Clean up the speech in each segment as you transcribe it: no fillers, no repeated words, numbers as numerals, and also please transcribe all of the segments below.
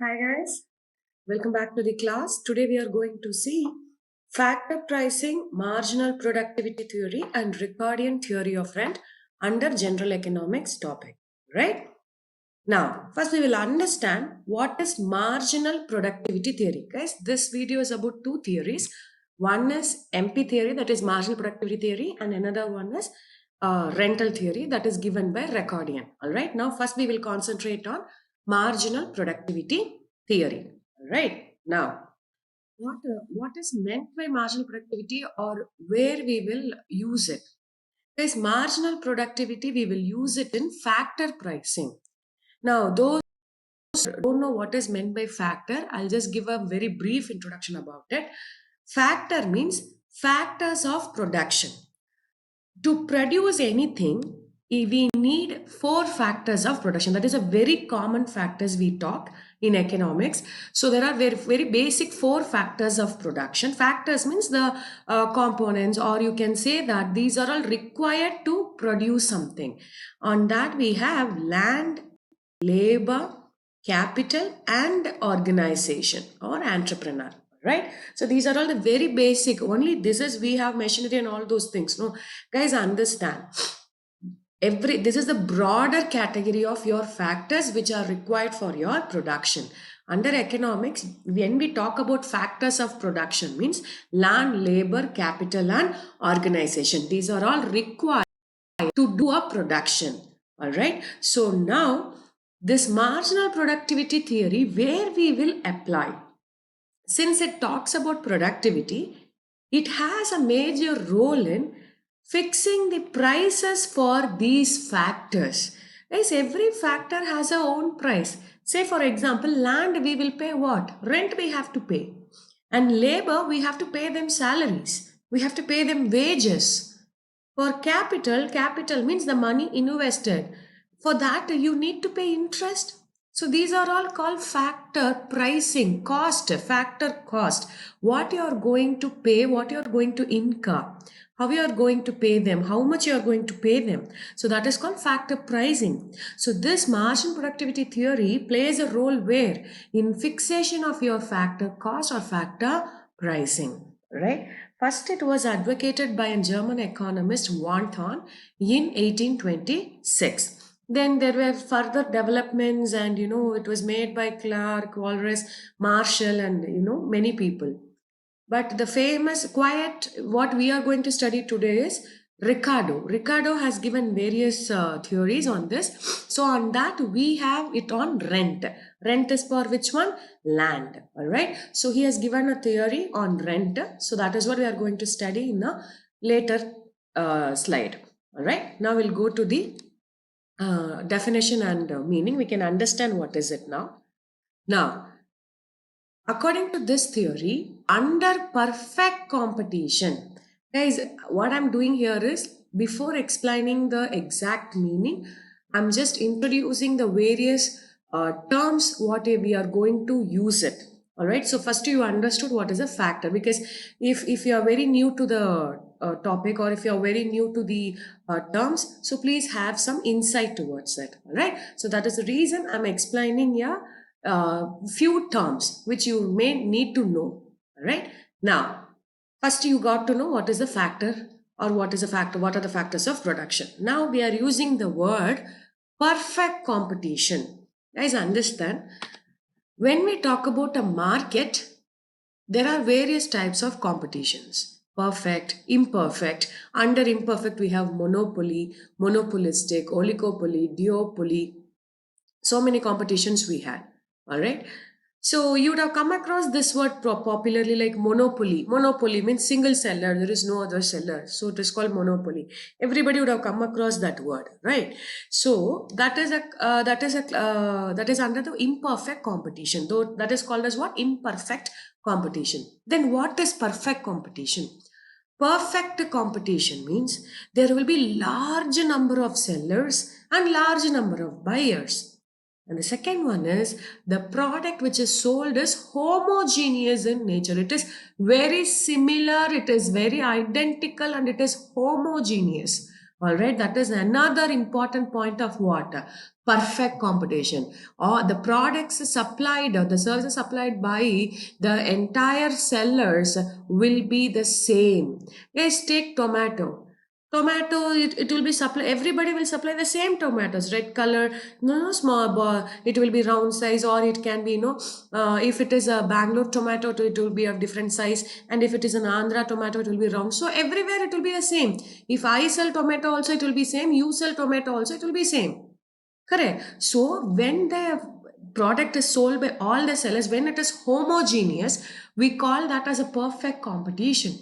Hi guys, welcome back to the class. Today we are going to see factor pricing, marginal productivity theory and Ricardian theory of rent under general economics topic, right? Now, first we will understand what is marginal productivity theory. Guys, this video is about two theories. One is MP theory, that is marginal productivity theory, and another one is rental theory, that is given by Ricardian. All right, now first we will concentrate on marginal productivity theory. All right, now what is meant by marginal productivity or where we will use it? Guys, marginal productivity, we will use it in factor pricing. Now, those don't know what is meant by factor, I'll just give a very brief introduction about it. Factor means factors of production. To produce anything, we need four factors of production. That is a very common factors we talk in economics. So there are very basic four factors of production. Factors means the components, or you can say that these are all required to produce something. On that we have land, labor, capital, and organization or entrepreneur, right? So these are all the very basic. Only this is we have machinery and all those things. No, guys, understand. This is the broader category of your factors which are required for your production. Under economics, when we talk about factors of production, means land, labor, capital, and organization. These are all required to do a production. All right. So now this marginal productivity theory, where we will apply, since it talks about productivity, it has a major role in fixing the prices for these factors. Guys, every factor has a own price. Say for example, land we will pay what? Rent we have to pay. And labor we have to pay them salaries. We have to pay them wages. For capital, capital means the money invested. For that, you need to pay interest. So these are all called factor pricing, cost, factor cost. What you are going to pay, what you are going to incur, how you are going to pay them, how much you are going to pay them. So that is called factor pricing. So this marginal productivity theory plays a role where? In fixation of your factor cost or factor pricing, right? First, it was advocated by a German economist, von Thon, in 1826. Then there were further developments, and it was made by Clark, Walras, Marshall, and many people. But the famous quiet, what we are going to study today is Ricardo. Ricardo has given various theories on this. So on that we have it on rent. Rent is for which one? Land. All right. So he has given a theory on rent. So that is what we are going to study in a later slide. All right. Now we'll go to the definition and meaning. We can understand what is it now. Now, according to this theory, under perfect competition, guys, what I'm doing here is, before explaining the exact meaning, I'm just introducing the various terms what we are going to use it. All right. So first you understood what is a factor, because if you are very new to the topic, or if you are very new to the terms, so please have some insight towards it. All right. So that is the reason I'm explaining here few terms which you may need to know. All right. Now, first you got to know what is the factor, or what is a factor, what are the factors of production. Now we are using the word perfect competition. Guys, understand, when we talk about a market, there are various types of competitions. Perfect, imperfect. Under imperfect, we have monopoly, monopolistic, oligopoly, duopoly. So many competitions we had. All right. So you would have come across this word popularly, like monopoly. Monopoly means single seller. There is no other seller. So it is called monopoly. Everybody would have come across that word, right? So that is under the imperfect competition. Though that is called as what? Imperfect competition. Then what is perfect competition? Perfect competition means there will be large number of sellers and large number of buyers. And the second one is the product which is sold is homogeneous in nature. It is very similar, it is very identical, and it is homogeneous. All right, that is another important point of what? Perfect competition. Or the products supplied or the services supplied by the entire sellers will be the same. Yes, take tomato. Tomato, it will be supply. Everybody will supply the same tomatoes, red color, no small ball. It will be round size, or it can be, if it is a Bangalore tomato, it will be of different size, and if it is an Andhra tomato, it will be round. So everywhere it will be the same. If I sell tomato also, it will be same. You sell tomato also, it will be same. Correct. So when the product is sold by all the sellers, when it is homogeneous, we call that as a perfect competition.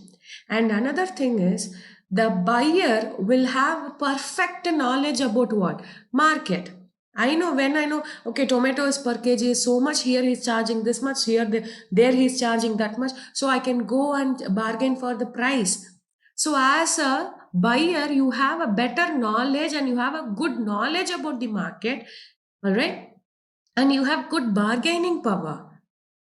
And another thing is the buyer will have perfect knowledge about what? Market. I know when I know, okay, tomatoes per kg is so much, here he's charging this much, there he's charging that much. So I can go and bargain for the price. So as a buyer, you have a better knowledge and you have a good knowledge about the market, all right? And you have good bargaining power.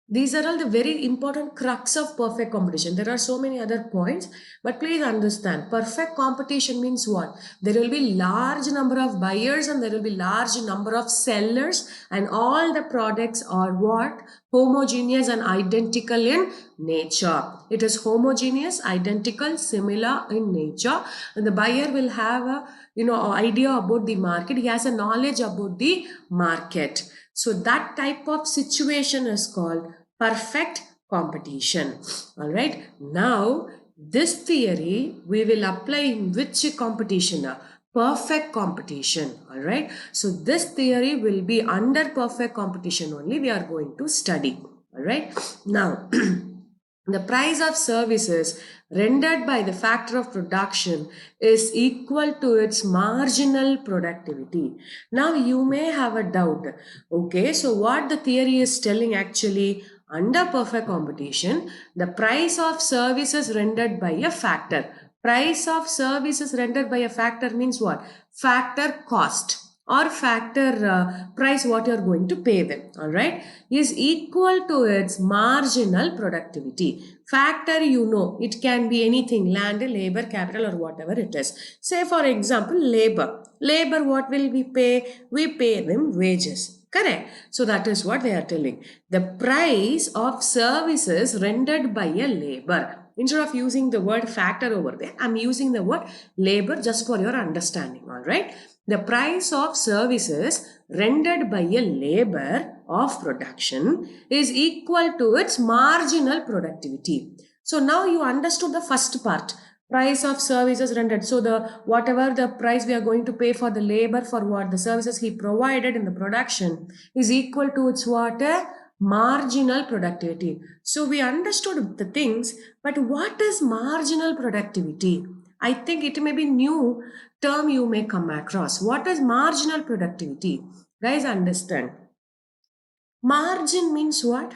These are all the very important crux of perfect competition. There are so many other points, but please understand, perfect competition means what? There will be large number of buyers and there will be large number of sellers, and all the products are what? Homogeneous and identical in nature. It is homogeneous, identical, similar in nature, and the buyer will have a idea about the market. He has a knowledge about the market. So that type of situation is called perfect competition. All right. Now, this theory we will apply in which competition? Perfect competition. All right. So this theory will be under perfect competition only we are going to study. All right. Now, the price of services rendered by the factor of production is equal to its marginal productivity. Now you may have a doubt. Okay, so what the theory is telling actually, under perfect competition, the price of services rendered by a factor. Price of services rendered by a factor means what? Factor cost or factor price what you are going to pay them, all right, is equal to its marginal productivity. Factor, it can be anything, land, labor, capital, or whatever it is. Say for example, labor. Labor, what will we pay? We pay them wages. Correct. So that is what they are telling. The price of services rendered by a labor. Instead of using the word factor over there, I'm using the word labor just for your understanding. All right. The price of services rendered by a labor of production is equal to its marginal productivity. So now you understood the first part. Price of services rendered. So the whatever the price we are going to pay for the labor for what the services he provided in the production is equal to its what? Marginal productivity. So we understood the things, but what is marginal productivity? I think it may be new term you may come across. What is marginal productivity? Guys, understand. Margin means what?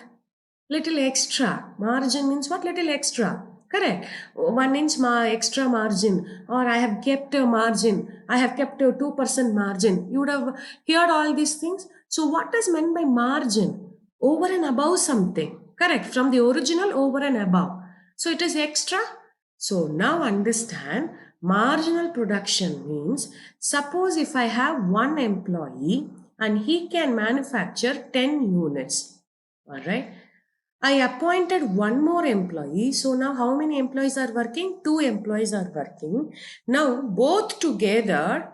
Little extra. Margin means what? Little extra. Correct. 1 inch extra margin, or I have kept a margin. I have kept a 2% margin. You would have heard all these things. So what is meant by margin? Over and above something. Correct. From the original over and above. So it is extra. So now understand, marginal production means, suppose if I have one employee and he can manufacture 10 units. All right. I appointed one more employee. So now how many employees are working? 2 employees are working. Now both together,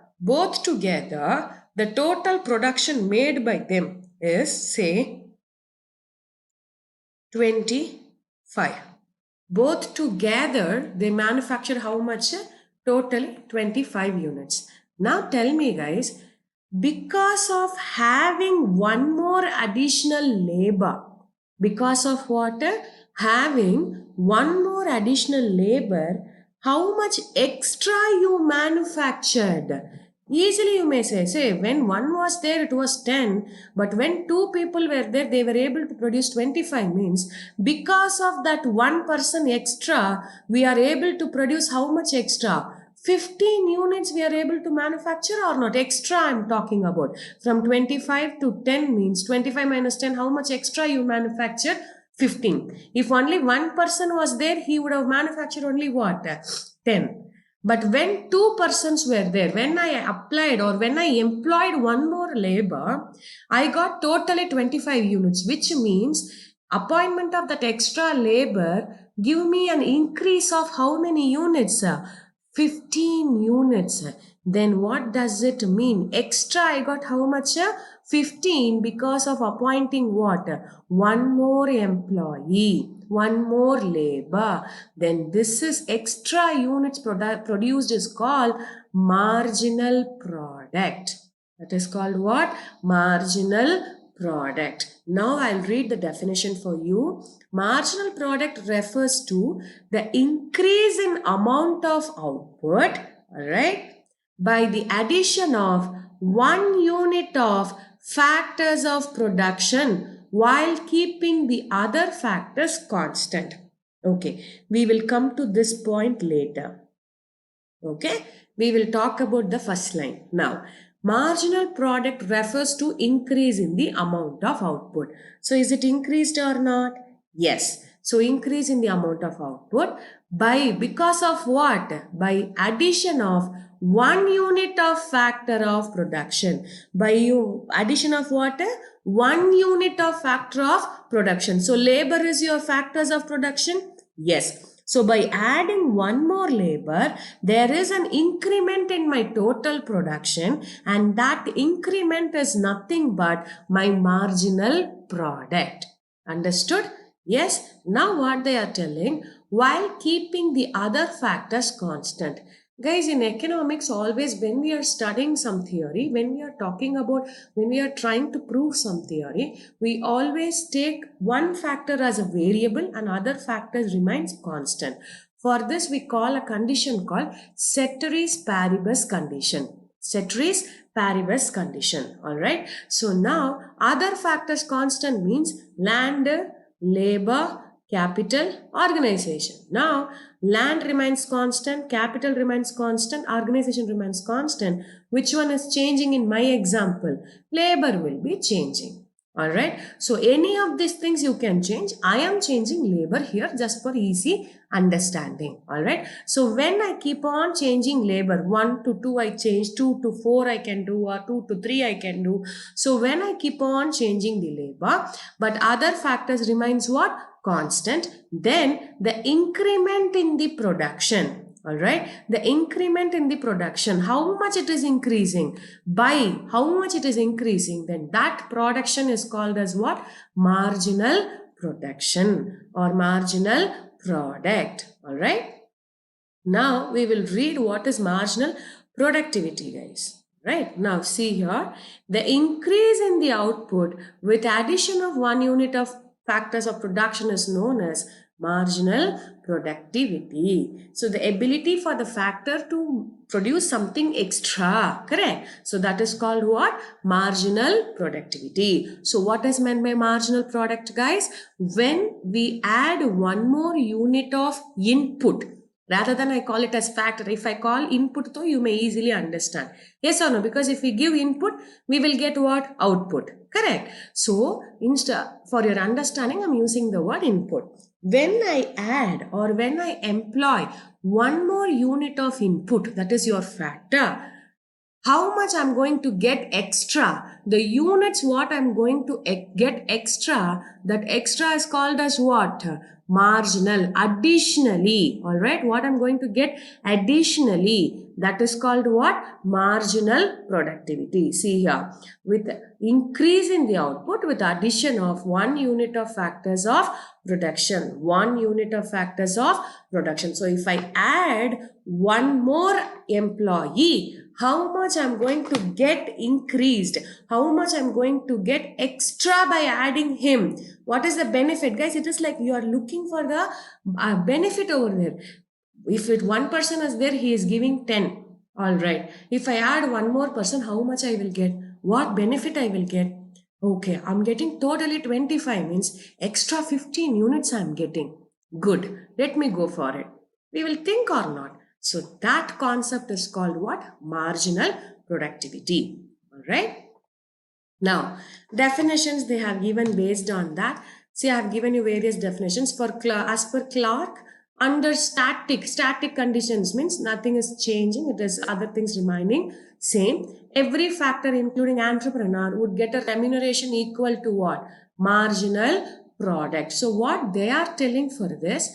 the total production made by them is say 25. Both together, they manufacture how much? Totally 25 units. Now tell me guys, because of having one more additional labor, because of what? Having one more additional labor, how much extra you manufactured? Easily you may say when one was there it was 10, but when 2 people were there they were able to produce 25, means because of that one person extra we are able to produce how much extra? 15 units we are able to manufacture or not? Extra I'm talking about. From 25 to 10 means 25 minus 10, how much extra you manufacture? 15. If only one person was there, he would have manufactured only what? 10. But when two persons were there, when I applied or when I employed one more labor, I got totally 25 units, which means appointment of that extra labor give me an increase of how many units? 15 units. Then what does it mean? Extra I got how much? 15 because of appointing what? One more employee, one more labor. Then this is extra units produced is called marginal product. That is called what? Marginal product. Now I'll read the definition for you. Marginal product refers to the increase in amount of output, all right, by the addition of 1 unit of factors of production while keeping the other factors constant. Okay, we will come to this point later. Okay, we will talk about the first line. Now, marginal product refers to increase in the amount of output. So, is it increased or not? Yes. So, increase in the amount of output because of what? By addition of 1 unit of factor of production. By addition of what? 1 unit of factor of production. So, labor is your factors of production? Yes. So by adding one more labor, there is an increment in my total production, and that increment is nothing but my marginal product. Understood? Yes. Now what they are telling, while keeping the other factors constant. Guys, in economics, always when we are studying some theory, when we are trying to prove some theory, we always take one factor as a variable and other factors remains constant. For this, we call a condition called ceteris paribus condition. Ceteris paribus condition. All right. So now other factors constant means land, labor, capital, organization. Now, land remains constant, capital remains constant, organization remains constant. Which one is changing in my example? Labor will be changing. All right. So, any of these things you can change. I am changing labor here just for easy understanding. All right. So, when I keep on changing labor, 1 to 2 I change, 2 to 4 I can do, or 2 to 3 I can do. So, when I keep on changing the labor, but other factors remains what? Constant, then the increment in the production, all right, the increment in the production, how much it is increasing, by how much it is increasing, then that production is called as what? Marginal production or marginal product. All right, now we will read what is marginal productivity, guys. Right, now see here, the increase in the output with addition of 1 unit of factors of production is known as marginal productivity. So the ability for the factor to produce something extra, correct? So that is called what? Marginal productivity. So what is meant by marginal product, guys? When we add one more unit of input, rather than I call it as factor, if I call input though, you may easily understand. Yes or no? Because if we give input, we will get what? Output. Correct. So, for your understanding, I'm using the word input. When I add or when I employ one more unit of input, that is your factor, how much I'm going to get extra, the units what I'm going to get extra, that extra is called as what? Marginal. Additionally, all right, what I'm going to get additionally, that is called what? Marginal productivity. See here, with increase in the output with addition of 1 unit of factors of production, 1 unit of factors of production. So if I add one more employee, how much I'm going to get increased, how much I'm going to get extra by adding him. What is the benefit, guys? It is like you are looking for the benefit over there. If one person is there, he is giving 10. All right. If I add one more person, how much I will get? What benefit I will get? Okay, I'm getting totally 25, means extra 15 units I'm getting. Good. Let me go for it. We will think or not. So that concept is called what? Marginal productivity. All right. Now, definitions they have given based on that. See, I have given you various definitions. As per Clark, Under static conditions means nothing is changing, it is other things remaining same. Every factor including entrepreneur would get a remuneration equal to what? Marginal product. So what they are telling for this,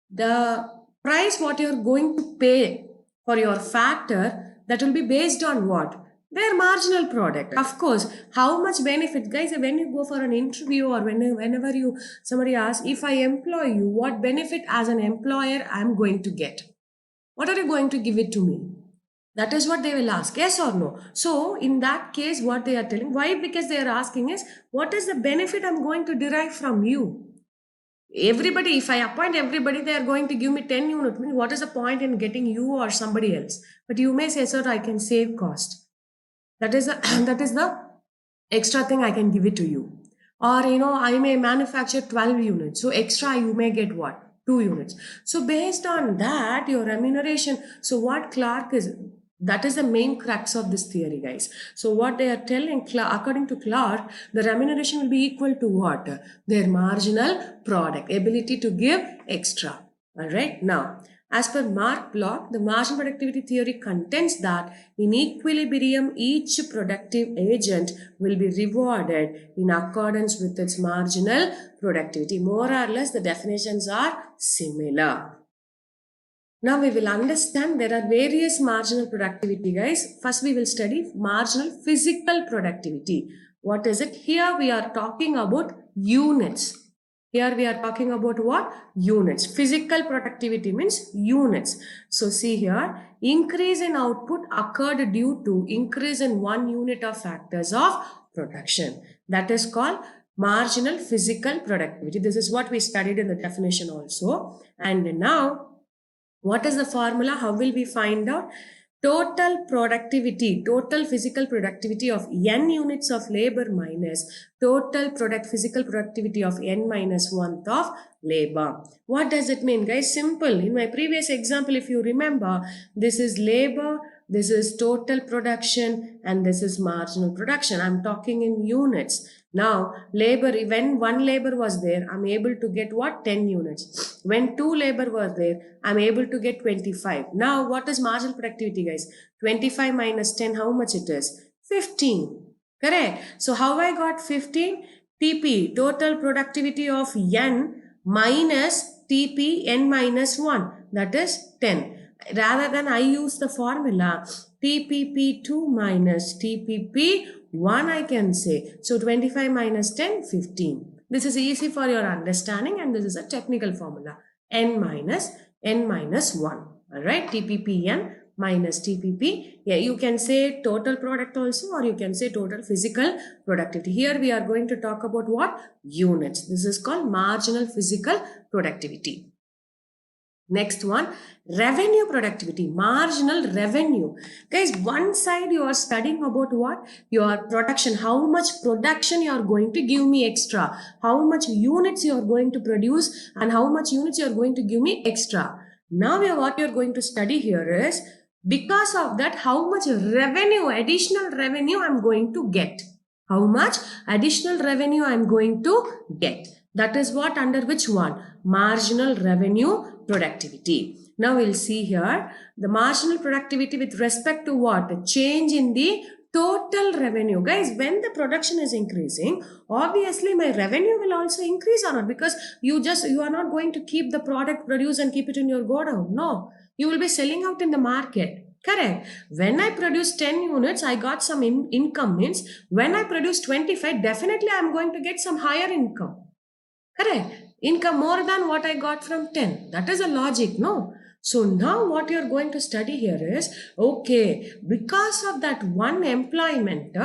the price what you're going to pay for your factor, that will be based on what? Their marginal product. Of course, how much benefit, guys, when you go for an interview or whenever you somebody asks, if I employ you, what benefit as an employer I'm going to get? What are you going to give it to me? That is what they will ask, yes or no. So in that case, what they are telling, why? Because they are asking is, what is the benefit I'm going to derive from you? Everybody, if I appoint everybody, they are going to give me 10 units. What is the point in getting you or somebody else? But you may say, sir, I can save cost. That is the extra thing I can give it to you. Or, I may manufacture 12 units. So extra you may get what? 2 units. So based on that, your remuneration. So what Clark is, that is the main crux of this theory, guys. So what they are telling, according to Clark, the remuneration will be equal to what? Their marginal product, ability to give extra. All right. Now, as per Mark Bloch, the marginal productivity theory contends that in equilibrium, each productive agent will be rewarded in accordance with its marginal productivity. More or less, the definitions are similar. Now we will understand there are various marginal productivity, guys. First we will study marginal physical productivity. What is it? Here we are talking about units. Here we are talking about what? Units. Physical productivity means units. So see here, increase in output occurred due to increase in 1 unit of factors of production. That is called marginal physical productivity. This is what we studied in the definition also. And now, what is the formula? How will we find out? Total productivity, total physical productivity of n units of labor minus total physical productivity of n minus 1th of labor. What does it mean, guys? Simple. In my previous example, if you remember, this is labor, this is total production, and this is marginal production. I'm talking in units. Now, labor, when 1 labor was there, I'm able to get what? 10 units. When 2 labor was there, I'm able to get 25. Now, what is marginal productivity, guys? 25 minus 10, how much it is? 15. Correct. So, how I got 15? TP, total productivity of N minus TP N minus 1. That is 10. Rather than I use the formula TPP2 minus TPP1, I can say. So 25 minus 10, 15. This is easy for your understanding and this is a technical formula. N minus 1. All right, TPPN minus TPP. Yeah, you can say total product also or you can say total physical productivity. Here we are going to talk about what? Units. This is called marginal physical productivity. Next one, revenue productivity, marginal revenue. Guys, one side you are studying about what? Your production, how much production you are going to give me extra, how much units you are going to produce and how much units you are going to give me extra. Now what you are going to study here is, because of that, how much revenue, additional revenue I am going to get. How much additional revenue I am going to get. That is what, under which one? Marginal revenue productivity. Now we'll see here the marginal productivity with respect to what? A change in the total revenue. Guys, when the production is increasing, obviously my revenue will also increase or not, because you are not going to keep the product produced and keep it in your godown. No, you will be selling out in the market. Correct. When I produce 10 units, I got some income. Means when I produce 25, definitely I'm going to get some higher income. Correct. Income more than what I got from 10. That is a logic, no? So now what you're going to study here is, okay, because of that one employment,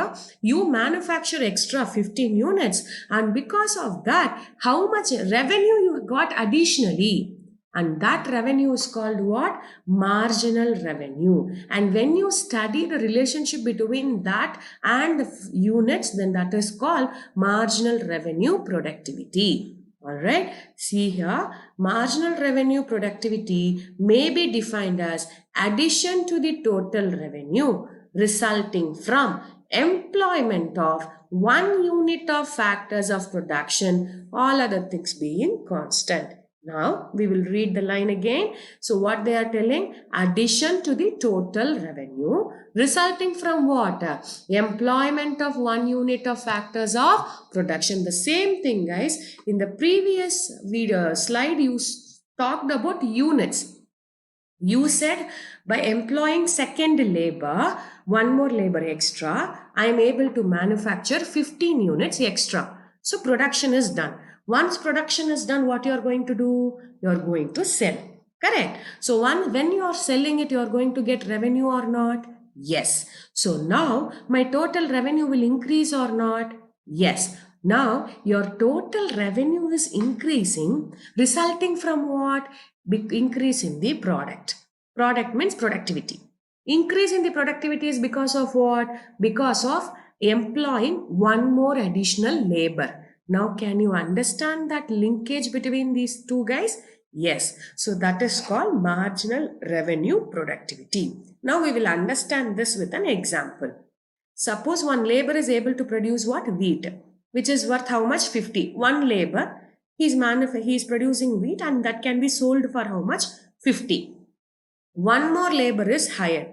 you manufacture extra 15 units. And because of that, how much revenue you got additionally? And that revenue is called what? Marginal revenue. And when you study the relationship between that and the units, then that is called marginal revenue productivity. All right. See here, marginal revenue productivity may be defined as addition to the total revenue resulting from employment of 1 unit of factors of production, all other things being constant. Now we will read the line again. So what they are telling, addition to the total revenue resulting from what? Employment of one unit of factors of production. The same thing, guys. In the previous video slide, you talked about units. You said by employing second labor, one more labor extra, I am able to manufacture 15 units extra. So production is done. Once production is done, what you are going to do? You are going to sell. Correct. So when you are selling it, you are going to get revenue or not? Yes. So now my total revenue will increase or not? Yes. Now your total revenue is increasing, resulting from what? Increase in the product. Product means productivity. Increase in the productivity is because of what? Because of employing one more additional labor. Now, can you understand that linkage between these two guys? Yes. So that is called marginal revenue productivity. Now we will understand this with an example. Suppose one labor is able to produce what? Wheat, which is worth how much? 50. One labor, he is producing wheat and that can be sold for how much? 50. One more labor is hired.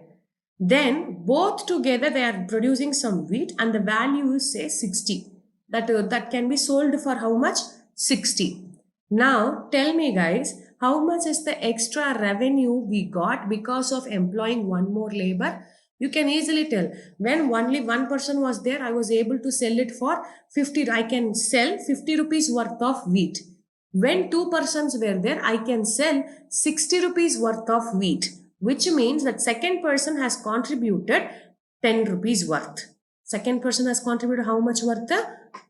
Then both together they are producing some wheat and the value is say 60. That can be sold for how much? 60. Now tell me guys, how much is the extra revenue we got because of employing one more labor? You can easily tell. When only one person was there, I was able to sell it for 50. I can sell 50 rupees worth of wheat. When two persons were there, I can sell 60 rupees worth of wheat, which means that second person has contributed 10 rupees worth. Second person has contributed how much worth?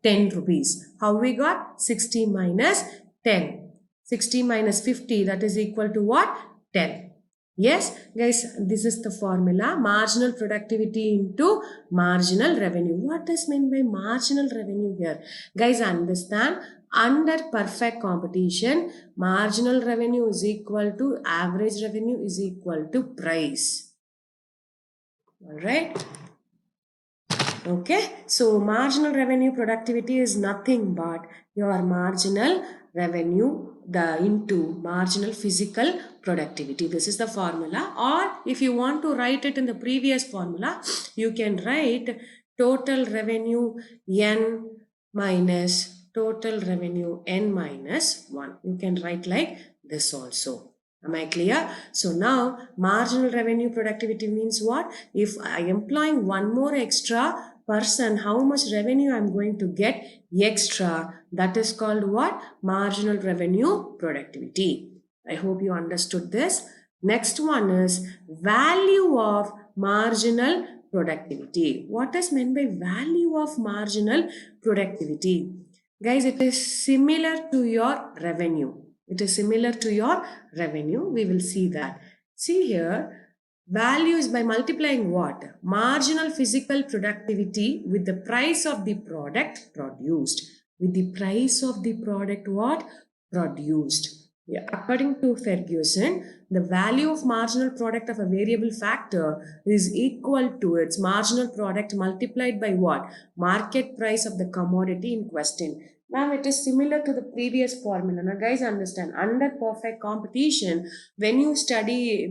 10 rupees. How we got? 60 minus 10. 60 minus 50, that is equal to what? 10. Yes, guys, this is the formula. Marginal productivity into marginal revenue. What is meant by marginal revenue here? Guys, understand, under perfect competition, marginal revenue is equal to average revenue is equal to price. All right. Okay. So marginal revenue productivity is nothing but your marginal revenue into marginal physical productivity. This is the formula. Or if you want to write it in the previous formula, you can write total revenue N minus total revenue N minus 1. You can write like this also. Am I clear? So now marginal revenue productivity means what? If I am employing one more extra person, how much revenue I'm going to get extra? That is called what? Marginal revenue productivity. I hope you understood this. Next one is value of marginal productivity. What is meant by value of marginal productivity? Guys, it is similar to your revenue. It is similar to your revenue. We will see that. See here, value is by multiplying what? Marginal physical productivity with the price of the product produced. With the price of the product what? Produced. Yeah. According to Ferguson, the value of marginal product of a variable factor is equal to its marginal product multiplied by what? Market price of the commodity in question. Ma'am, it is similar to the previous formula. Now, guys, understand, under perfect competition, when you study,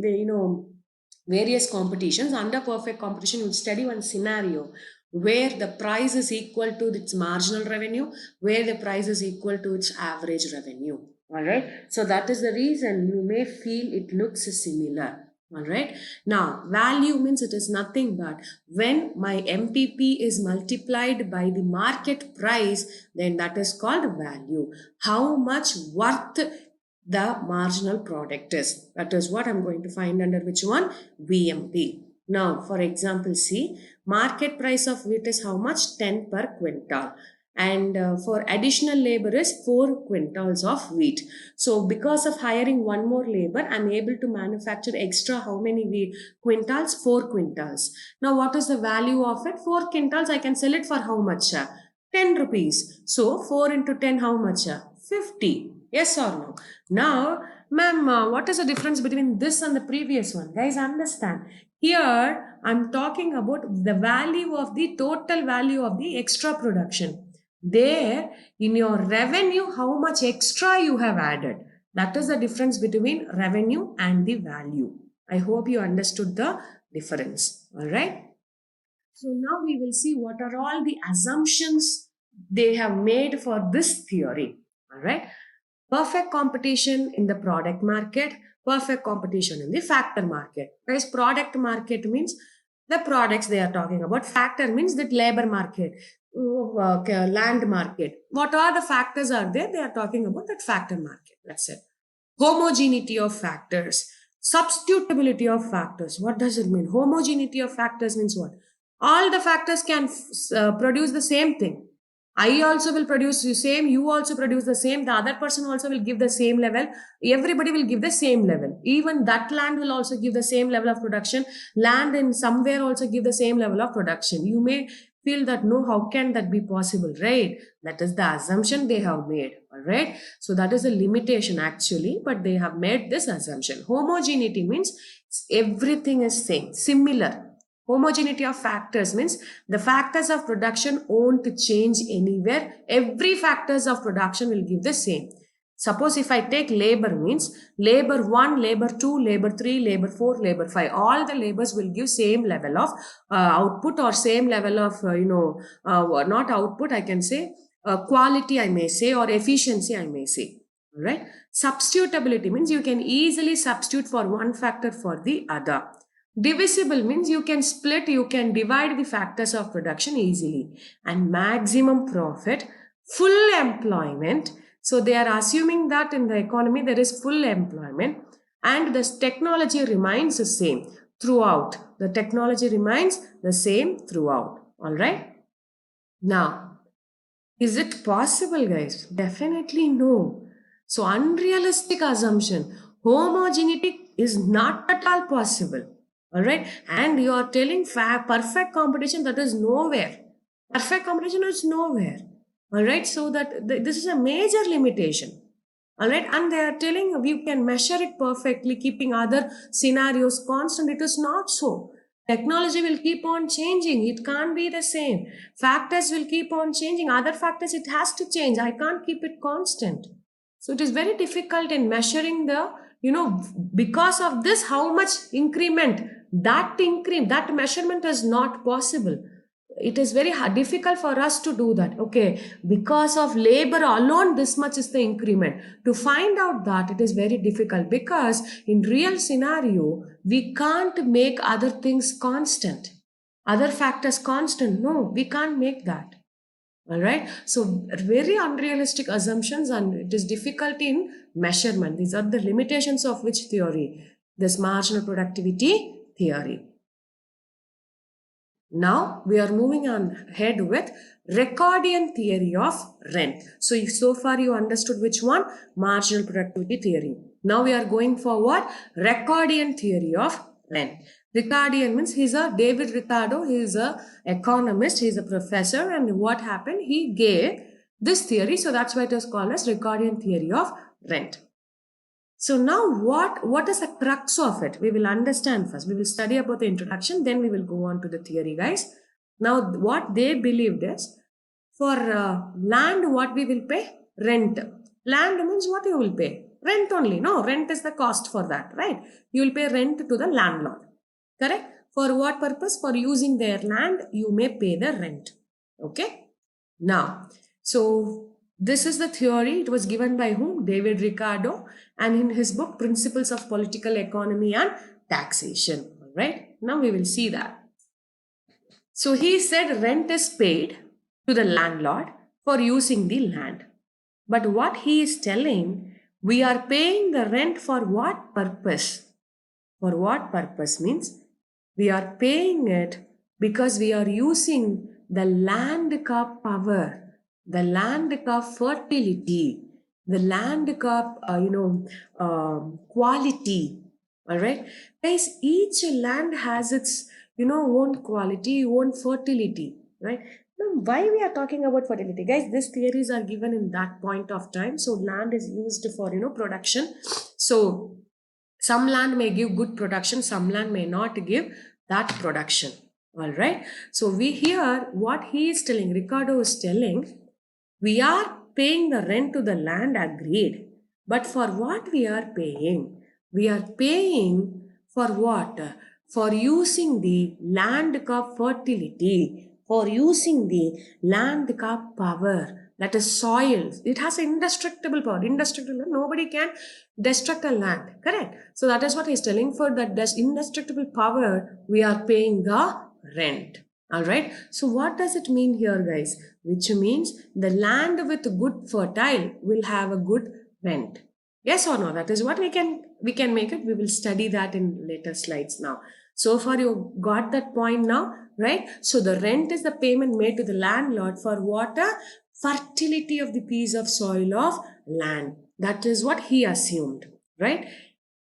various competitions, under perfect competition, you study one scenario where the price is equal to its marginal revenue, where the price is equal to its average revenue. All right. So that is the reason you may feel it looks similar. All right. Now, value means it is nothing but when my MPP is multiplied by the market price, then that is called value. How much worth the marginal product is. That is what I'm going to find under which one? VMP. Now, for example, see, market price of wheat is how much? 10 per quintal. And for additional labor is 4 quintals of wheat. So because of hiring one more labor, I'm able to manufacture extra how many quintals? 4 quintals. Now what is the value of it? 4 quintals, I can sell it for how much? 10 rupees. So 4 into 10, how much? 50. Yes or no? Now, ma'am, what is the difference between this and the previous one? Guys, understand. Here, I'm talking about the value of the total value of the extra production. There, in your revenue, how much extra you have added. That is the difference between revenue and the value. I hope you understood the difference. All right. So now we will see what are all the assumptions they have made for this theory. All right. Perfect competition in the product market, perfect competition in the factor market. Guys, product market means the products they are talking about. Factor means that labor market, land market. What are the factors are there? They are talking about that factor market. That's it. Homogeneity of factors, substitutability of factors. What does it mean? Homogeneity of factors means what? All the factors can produce the same thing. I also will produce the same, you also produce the same, the other person also will give the same level, everybody will give the same level. Even that land will also give the same level of production. Land in somewhere also give the same level of production. You may feel that no, how can that be possible, right? That is the assumption they have made, all right? So that is a limitation actually, but they have made this assumption. Homogeneity means everything is same, similar. Homogeneity of factors means the factors of production won't change anywhere. Every factors of production will give the same. Suppose if I take labor means labor 1, labor 2, labor 3, labor 4, labor 5. All the labors will give same level of output or same level of, not output, I can say quality I may say, or efficiency I may say. All right. Substitutability means you can easily substitute for one factor for the other. Divisible means you can split, you can divide the factors of production easily. And maximum profit, full employment. So they are assuming that in the economy there is full employment and this technology remains the same throughout. The technology remains the same throughout. All right. Now, is it possible, guys? Definitely no. So unrealistic assumption. Homogeneity is not at all possible. All right. And you are telling perfect competition, that is nowhere. Perfect competition is nowhere. All right. So that this is a major limitation. All right. And they are telling you can measure it perfectly, keeping other scenarios constant. It is not so. Technology will keep on changing. It can't be the same. Factors will keep on changing. Other factors, it has to change. I can't keep it constant. So it is very difficult in measuring the, because of this, how much increment, that measurement is not possible. It is very difficult for us to do that. Okay, because of labor alone, this much is the increment. To find out that, it is very difficult because in real scenario, we can't make other things constant, other factors constant. No, we can't make that. All right. So very unrealistic assumptions, and it is difficult in measurement. These are the limitations of which theory? This marginal productivity theory. Now we are moving on ahead with Ricardian theory of rent. So far you understood which one? Marginal productivity theory. Now we are going forward. Ricardian theory of rent. Ricardian means he's a David Ricardo. He is a economist. He is a professor. And what happened? He gave this theory. So that's why it is called as Ricardian theory of rent. So now what is the crux of it? We will understand first. We will study about the introduction, then we will go on to the theory, guys. Now what they believed is, for land, what we will pay? Rent. Land means what you will pay? Rent only. No, rent is the cost for that, right? You will pay rent to the landlord. Correct? For what purpose? For using their land, you may pay the rent. Okay? Now, so this is the theory. It was given by whom? David Ricardo, and in his book Principles of Political Economy and Taxation. All right. Now we will see that. So he said rent is paid to the landlord for using the land. But what he is telling, we are paying the rent for what purpose? For what purpose means we are paying it because we are using the land ka power, the land ka fertility, the land ka, quality. All right. Guys, each land has its, own quality, own fertility, right? Now, why we are talking about fertility? Guys, these theories are given in that point of time. So land is used for, production. So some land may give good production, some land may not give that production. All right. So we hear what he is telling, Ricardo is telling, we are paying the rent to the land, agreed. But for what we are paying? We are paying for what? For using the land ka fertility, for using the land ka power, that is soil. It has indestructible power. Indestructible, nobody can destruct a land, correct? So that is what he's telling. For that indestructible power, we are paying the rent. All right. So what does it mean here, guys? Which means the land with good fertile will have a good rent. Yes or no? That is what we can make it. We will study that in later slides now. So far you got that point now, right? So the rent is the payment made to the landlord for water, fertility of the piece of soil of land. That is what he assumed, right?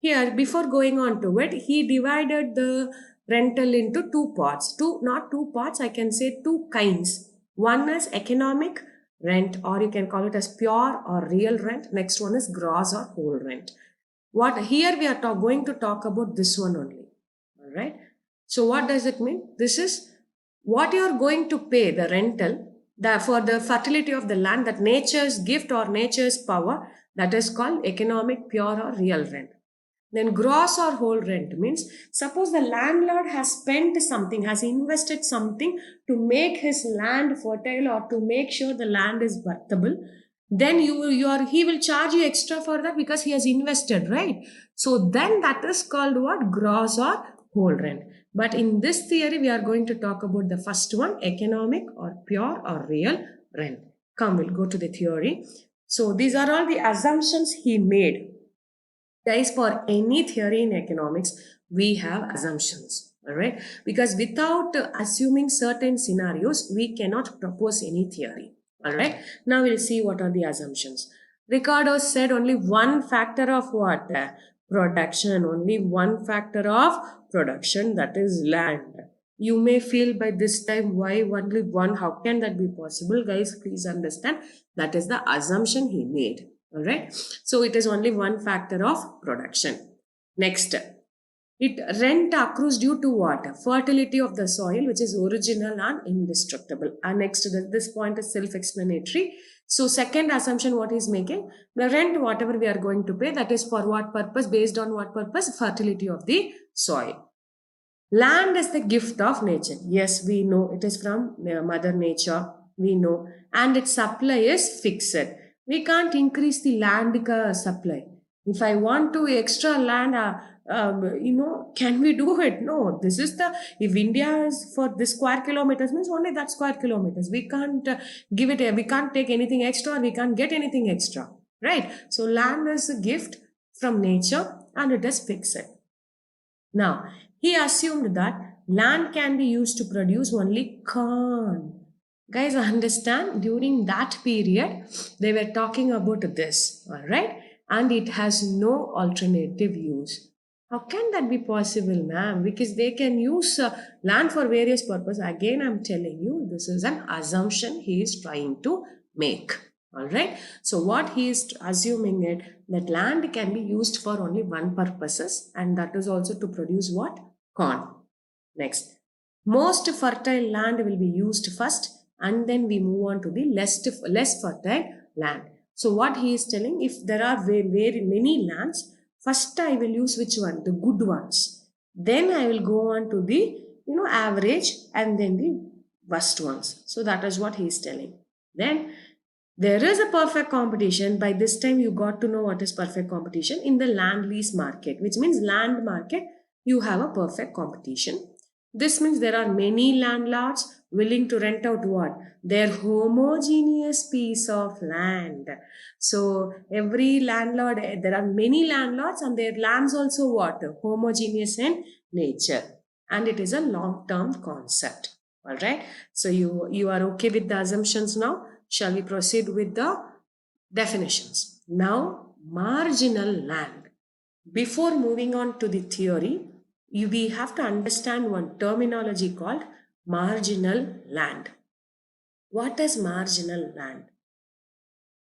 Here, before going on to it, he divided the rental into two parts. Not two parts, I can say two kinds. One is economic rent, or you can call it as pure or real rent. Next one is gross or whole rent. What here we are going to talk about this one only. All right. So what does it mean? This is what you are going to pay the rental for the fertility of the land, that nature's gift or nature's power, that is called economic pure or real rent. Then gross or whole rent means, suppose the landlord has spent something, has invested something to make his land fertile or to make sure the land is workable. Then he will charge you extra for that because he has invested, right? So then that is called what? Gross or whole rent. But in this theory, we are going to talk about the first one, economic or pure or real rent. Come, we'll go to the theory. So these are all the assumptions he made. Guys, for any theory in economics, we have assumptions, all right? Because without assuming certain scenarios, we cannot propose any theory, all right? Now we'll see what are the assumptions. Ricardo said only one factor of what? Production, only one factor of production, that is land. You may feel by this time, why only one? How can that be possible? Guys, please understand, that is the assumption he made. All right. So it is only one factor of production. Next, rent accrues due to what? Fertility of the soil, which is original and indestructible. And next, this point is self-explanatory. So second assumption, what is making? The rent, whatever we are going to pay, that is for what purpose? Based on what purpose? Fertility of the soil. Land is the gift of nature. Yes, we know it is from Mother Nature. We know. And its supply is fixed. We can't increase the land supply. If I want to extra land, can we do it? No, this is if India is for this square kilometers, means only that square kilometers. We can't give it, we can't take anything extra, we can't get anything extra, right? So land is a gift from nature and it is fixed. Now, he assumed that land can be used to produce only corn. Guys, understand, during that period, they were talking about this, all right? And it has no alternative use. How can that be possible, ma'am? Because they can use land for various purposes. Again, I'm telling you, this is an assumption he is trying to make. All right. So what he is assuming it that land can be used for only one purposes, and that is also to produce what? Corn. Next, most fertile land will be used first, and then we move on to the less fertile land. So what he is telling, if there are very many lands, first I will use which one? The good ones. Then I will go on to the average, and then the worst ones. So that is what he is telling. Then there is a perfect competition. By this time, you got to know what is perfect competition in the land lease market, which means land market, you have a perfect competition. This means there are many landlords willing to rent out what? Their homogeneous piece of land. So every landlord, there are many landlords and their lands also what? Homogeneous in nature. And it is a long-term concept. All right. So you are okay with the assumptions now? Shall we proceed with the definitions? Now, marginal land. Before moving on to the theory, we have to understand one terminology called marginal land. What is marginal land?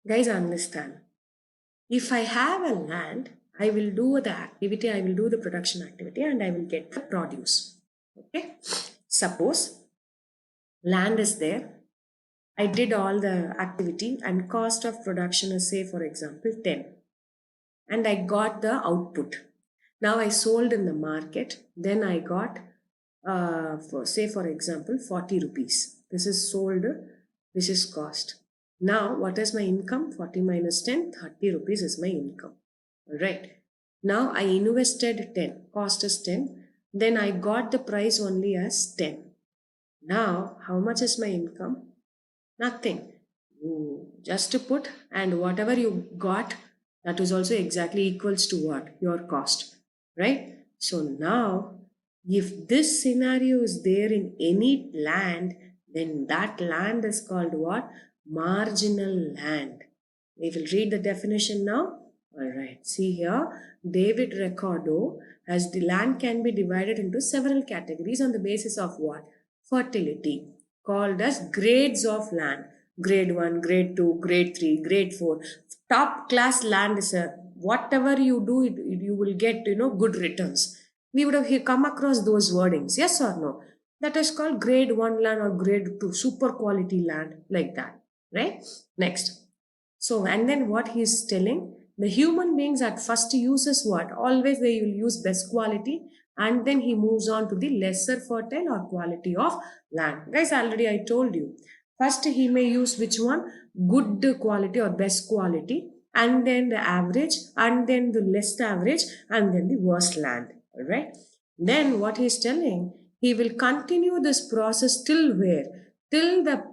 Guys, understand. If I have a land, I will do the activity, I will do the production activity, and I will get the produce. Okay. Suppose land is there. I did all the activity and cost of production is, say, for example, 10. and I got the output. Now I sold in the market, then I got, for example, 40 rupees. This is sold, this is cost. Now what is my income? 40 minus 10, 30 rupees is my income. Alright. Now I invested 10, cost is 10, then I got the price only as 10. Now how much is my income? Nothing. You just to put, and whatever you got, that is also exactly equals to what? Your cost, right? So now, if this scenario is there in any land, then that land is called what? Marginal land. We will read the definition now. Alright, see here, David Ricardo, as the land can be divided into several categories on the basis of what? Fertility, called as grades of land. Grade 1, grade 2, grade 3, grade 4. Top class land is a, whatever you do, you will get, good returns. We would have come across those wordings, yes or no? That is called grade 1 land or grade 2, super quality land, like that, right? Next. So, and then what he is telling, the human beings at first uses what? Always they will use best quality, and then he moves on to the lesser fertile or quality of land. Guys, already I told you. First he may use which one? Good quality or best quality, and then the average, and then the less average, and then the worst land. Alright. Then what he is telling, he will continue this process till where? Till the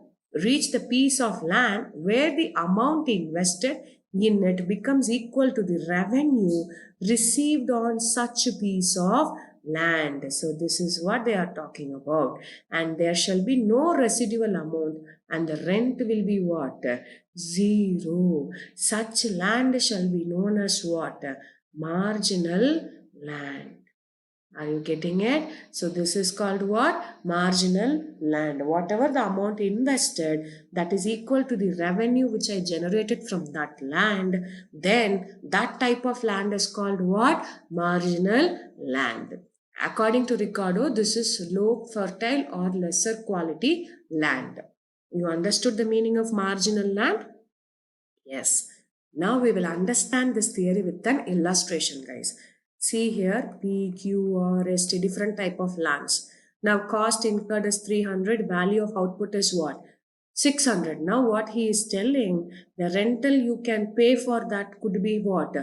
reach the piece of land where the amount invested in it becomes equal to the revenue received on such a piece of land. So this is what they are talking about. And there shall be no residual amount, and the rent will be what? Zero. Such land shall be known as what? Marginal land. Are you getting it? So this is called what? Marginal land. Whatever the amount invested, that is equal to the revenue which I generated from that land, then that type of land is called what? Marginal land. According to Ricardo, this is low fertile or lesser quality land. You understood the meaning of marginal land? Yes. Now we will understand this theory with an illustration, guys. See here, P, Q, R, S, T, different type of lands. Now cost incurred is 300, value of output is what? 600. Now what he is telling, the rental you can pay for that could be what?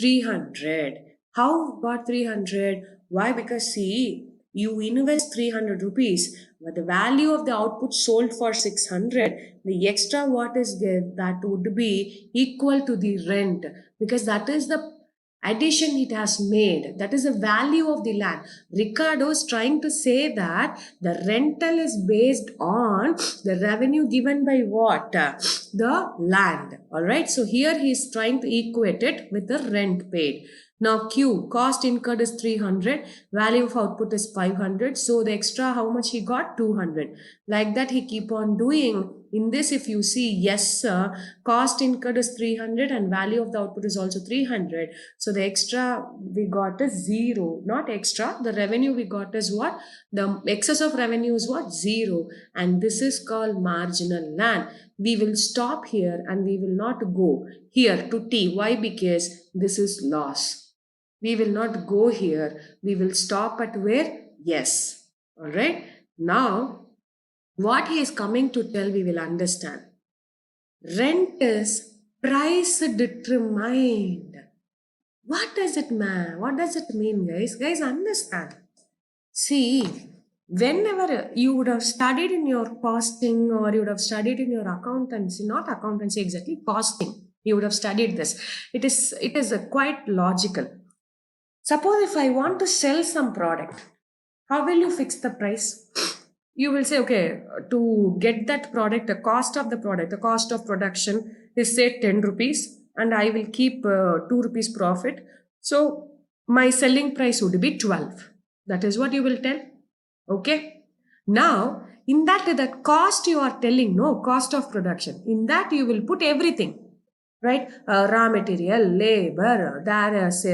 300. How got 300? Why? Because see, you invest 300 rupees, but the value of the output sold for 600, the extra what is there, that would be equal to the rent, because that is the addition it has made, that is the value of the land. Ricardo is trying to say that the rental is based on the revenue given by what? The land. All right, so here he is trying to equate it with the rent paid. Now Q, cost incurred is 300, value of output is 500. So the extra, how much he got? 200. Like that he keep on doing. In this, if you see, yes sir, cost incurred is 300 and value of the output is also 300. So the extra we got is 0. Not extra, the revenue we got is what? The excess of revenue is what? 0. And this is called marginal land. We will stop here and we will not go here to T. Why? Because this is loss. We will not go here. We will stop at where? Yes. All right. Now, what he is coming to tell, we will understand. Rent is price determined. What does it mean? What does it mean, guys? Guys, understand. See, whenever you would have studied in your costing or you would have studied in your accountancy, not accountancy exactly, costing, you would have studied this. It is quite logical. Suppose if I want to sell some product, how will you fix the price? You will say, okay, to get that product, the cost of the product, the cost of production is say 10 rupees and I will keep 2 rupees profit. So my selling price would be 12. That is what you will tell. Okay. Now, in that cost you are telling, no, cost of production. In that you will put everything. Right, raw material, labor, there is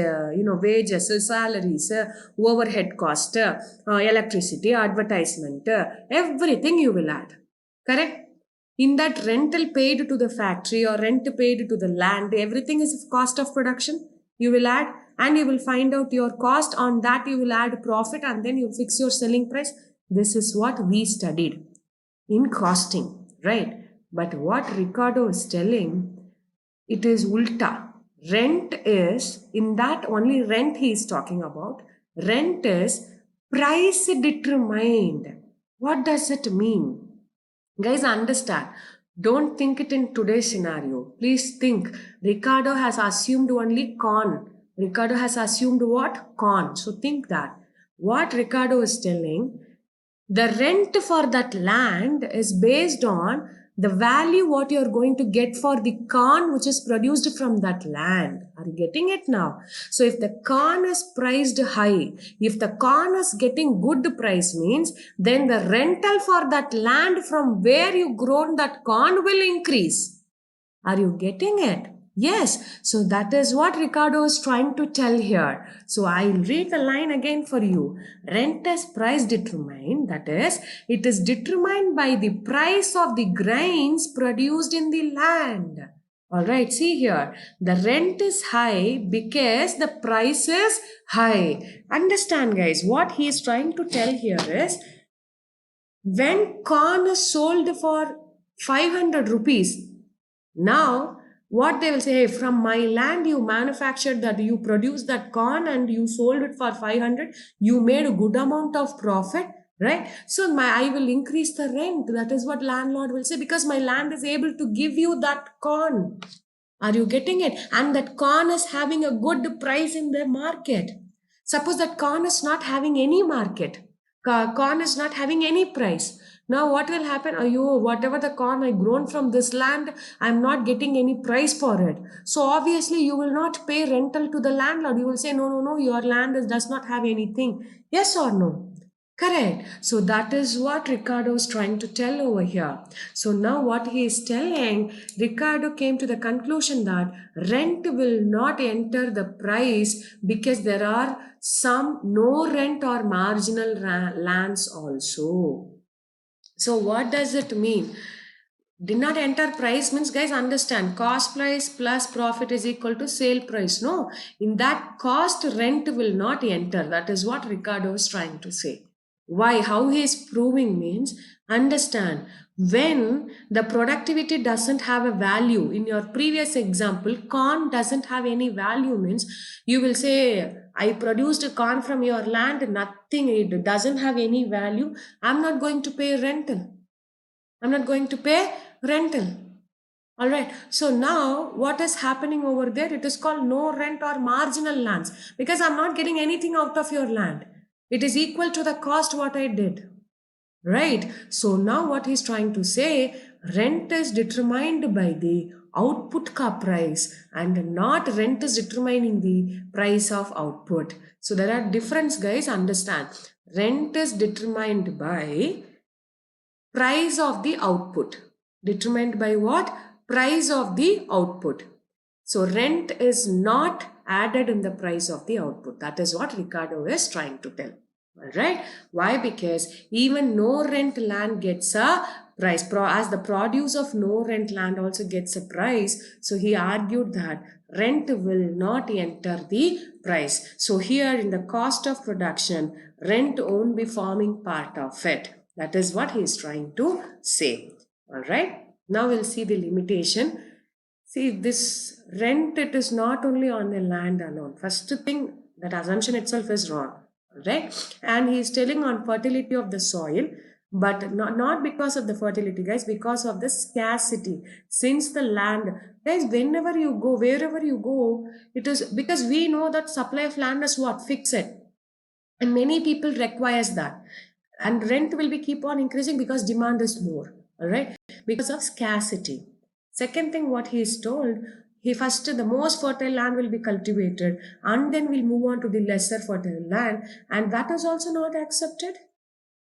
wages, salaries, overhead cost, electricity, advertisement, everything you will add. Correct? In that rental paid to the factory or rent paid to the land, everything is cost of production. you will add, and you will find out your cost. On that you will add profit, and then you fix your selling price. This is what we studied in costing, right? But what Ricardo is telling, it is ulta. Rent is, in that only rent he is talking about. Rent is price determined. What does it mean? Guys, understand. Don't think it in today's scenario. Please think. Ricardo has assumed only con. Ricardo has assumed what? Con. So think that. What Ricardo is telling, the rent for that land is based on the value what you are going to get for the corn which is produced from that land. Are you getting it now? So if the corn is priced high, if the corn is getting good price, means then the rental for that land from where you grown that corn will increase. Are you getting it? Yes. So that is what Ricardo is trying to tell here. So I'll read the line again for you. Rent is price determined. That is, it is determined by the price of the grains produced in the land. All right, see here. The rent is high because the price is high. Understand, guys, what he is trying to tell here is, when corn is sold for 500 rupees, now what they will say, hey, from my land you manufactured that, you produced that corn and you sold it for 500, you made a good amount of profit, right? So I will increase the rent. That is what landlord will say, because my land is able to give you that corn. Are you getting it? And that corn is having a good price in the market. Suppose that corn is not having any market. Corn is not having any price. Now what will happen? Whatever the corn I grown from this land, I'm not getting any price for it. So obviously you will not pay rental to the landlord. You will say, no, your land does not have anything. Yes or no? Correct. So that is what Ricardo is trying to tell over here. So now what he is telling, Ricardo came to the conclusion that rent will not enter the price because there are some no rent or marginal lands also. So what does it mean? Did not enter price means, guys, understand, cost price plus profit is equal to sale price. No, in that cost, rent will not enter. That is what Ricardo is trying to say. Why? How he is proving means, understand, when the productivity doesn't have a value, in your previous example, corn doesn't have any value means, you will say, I produced a corn from your land, nothing, it doesn't have any value. I'm not going to pay rental. I'm not going to pay rental. All right. So now what is happening over there? It is called no rent or marginal lands, because I'm not getting anything out of your land. It is equal to the cost what I did. Right. So now what he's trying to say, rent is determined by the output ka price, and not rent is determining the price of output. So there are difference, guys, understand. Rent is determined by price of the output. Determined by what? Price of the output. So rent is not added in the price of the output. That is what Ricardo is trying to tell. Alright. Why? Because even no rent land gets a price. As the produce of no rent land also gets a price. So he argued that rent will not enter the price. So here in the cost of production, rent won't be forming part of it. That is what he is trying to say. Alright. Now we'll see the limitation. See, this rent, it is not only on the land alone. First thing, that assumption itself is wrong. Right? And he is telling on fertility of the soil, but not because of the fertility, guys, because of the scarcity. Since the land, guys, whenever you go, wherever you go, it is because we know that supply of land is what? Fixed. And many people requires that. And rent will be keep on increasing because demand is more. All right? Because of scarcity. Second thing, what he is told, he first, the most fertile land will be cultivated, and then we'll move on to the lesser fertile land, and that is also not accepted.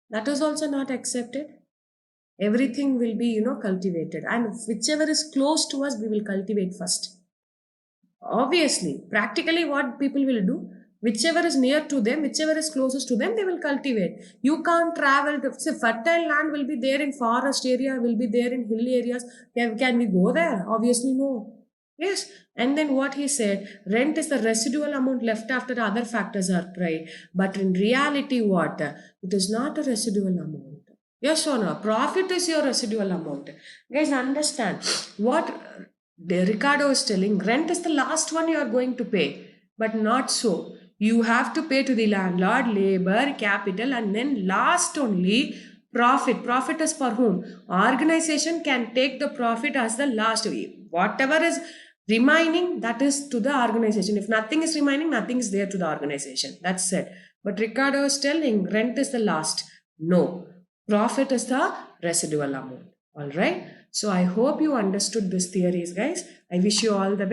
That is also not accepted. Everything will be, cultivated, and whichever is close to us, we will cultivate first. Obviously, practically what people will do, whichever is near to them, whichever is closest to them, they will cultivate. You can't travel to, say, fertile land will be there in forest area, will be there in hill areas. Can we go there? Obviously, no. Yes, and then what he said, rent is the residual amount left after other factors are paid. But in reality, what? It is not a residual amount. Yes or no? Profit is your residual amount. Guys, understand what Ricardo is telling. Rent is the last one you are going to pay, but not so. You have to pay to the landlord, labor, capital, and then last only profit. Profit is for whom? Organization can take the profit as the last. Whatever is remaining, that is to the organization. If nothing is remaining, nothing is there to the organization. That's it. But Ricardo is telling rent is the last. No, profit is the residual amount. All right. So I hope you understood these theories, guys. I wish you all the best.